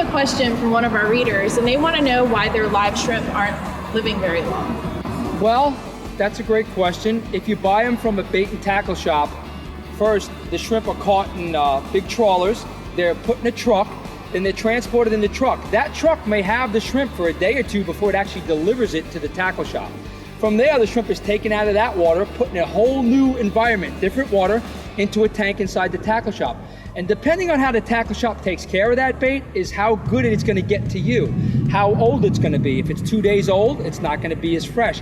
a question from one of our readers, and they want to know why their live shrimp aren't living very long. Well, that's a great question. If you buy them from a bait and tackle shop, first, the shrimp are caught in big trawlers. They're put in a truck, then they're transported in the truck. That truck may have the shrimp for a day or two before it actually delivers it to the tackle shop. From there, the shrimp is taken out of that water, put in a whole new environment, different water, into a tank inside the tackle shop. And depending on how the tackle shop takes care of that bait is how good it's going to get to you, how old it's going to be. If it's 2 days old, it's not going to be as fresh.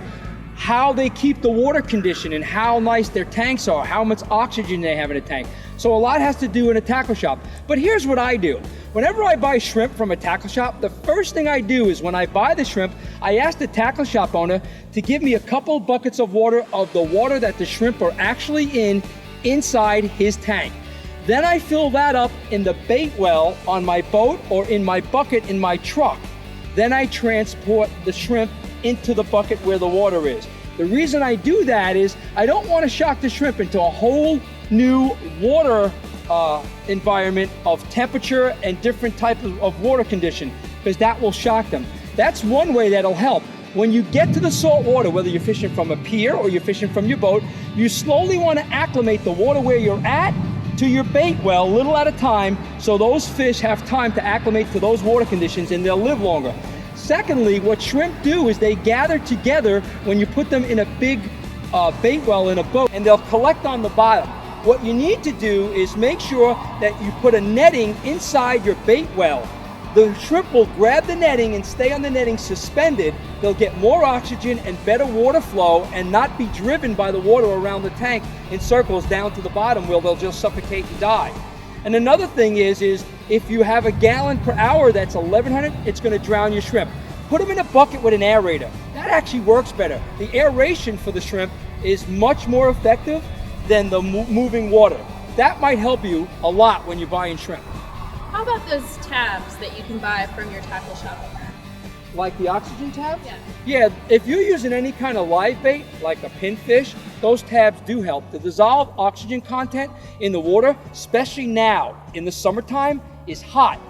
How they keep the water condition and how nice their tanks are, how much oxygen they have in a tank. So a lot has to do in a tackle shop. But here's what I do. Whenever I buy shrimp from a tackle shop, the first thing I do is when I buy the shrimp, I ask the tackle shop owner to give me a couple buckets of water of the water that the shrimp are actually in inside his tank. Then I fill that up in the bait well on my boat or in my bucket in my truck. Then I transport the shrimp into the bucket where the water is. The reason I do that is I don't want to shock the shrimp into a whole new water environment of temperature and different type of water condition, because that will shock them. That's one way that'll help. When you get to the salt water, whether you're fishing from a pier or you're fishing from your boat, you slowly want to acclimate the water where you're at to your bait well, little at a time, so those fish have time to acclimate to those water conditions and they'll live longer. Secondly, what shrimp do is they gather together when you put them in a big bait well in a boat, and they'll collect on the bottom. What you need to do is make sure that you put a netting inside your bait well. The shrimp will grab the netting and stay on the netting suspended. They'll get more oxygen and better water flow and not be driven by the water around the tank in circles down to the bottom where they'll just suffocate and die. And another thing is if you have a gallon per hour that's 1,100, it's going to drown your shrimp. Put them in a bucket with an aerator. That actually works better. The aeration for the shrimp is much more effective than the moving water. That might help you a lot when you're buying shrimp. How about those tabs that you can buy from your tackle shop owner? Like the oxygen tabs? Yeah. Yeah, if you're using any kind of live bait, like a pinfish, those tabs do help. The dissolved oxygen content in the water, especially now in the summertime, is hot.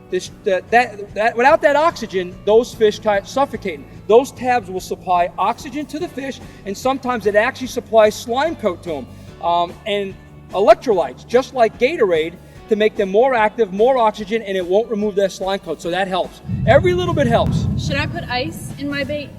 Without that oxygen, those fish start suffocating. Those tabs will supply oxygen to the fish, and sometimes it actually supplies slime coat to them and electrolytes, just like Gatorade, to make them more active, more oxygen, and it won't remove their slime coat, so that helps. Every little bit helps. Should I put ice in my bait?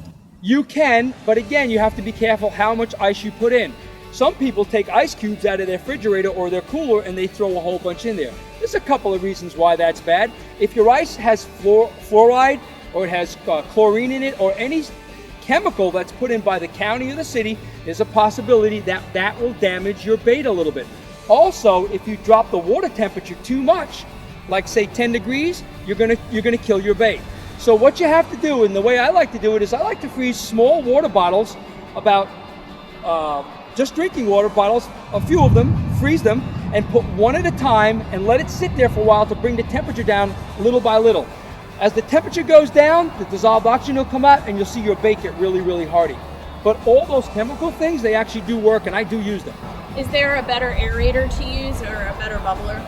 You can, but again, you have to be careful how much ice you put in. Some people take ice cubes out of their refrigerator or their cooler and they throw a whole bunch in there. There's a couple of reasons why that's bad. If your ice has fluoride or it has chlorine in it or any chemical that's put in by the county or the city, there's a possibility that that will damage your bait a little bit. Also, if you drop the water temperature too much, like say 10 degrees, you're gonna kill your bait. So what you have to do, and the way I like to do it, is I like to freeze small water bottles, about just drinking water bottles, a few of them, freeze them, and put one at a time and let it sit there for a while to bring the temperature down little by little. As the temperature goes down, the dissolved oxygen will come out and you'll see your bait get really, really hardy. But all those chemical things, they actually do work, and I do use them. Is there a better aerator to use or a better bubbler?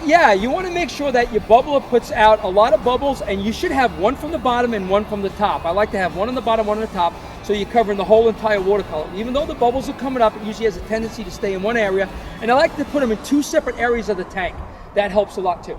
Yeah, you want to make sure that your bubbler puts out a lot of bubbles, and you should have one from the bottom and one from the top. I like to have one on the bottom, one on the top, so you're covering the whole entire water column. Even though the bubbles are coming up, it usually has a tendency to stay in one area, and I like to put them in two separate areas of the tank. That helps a lot too.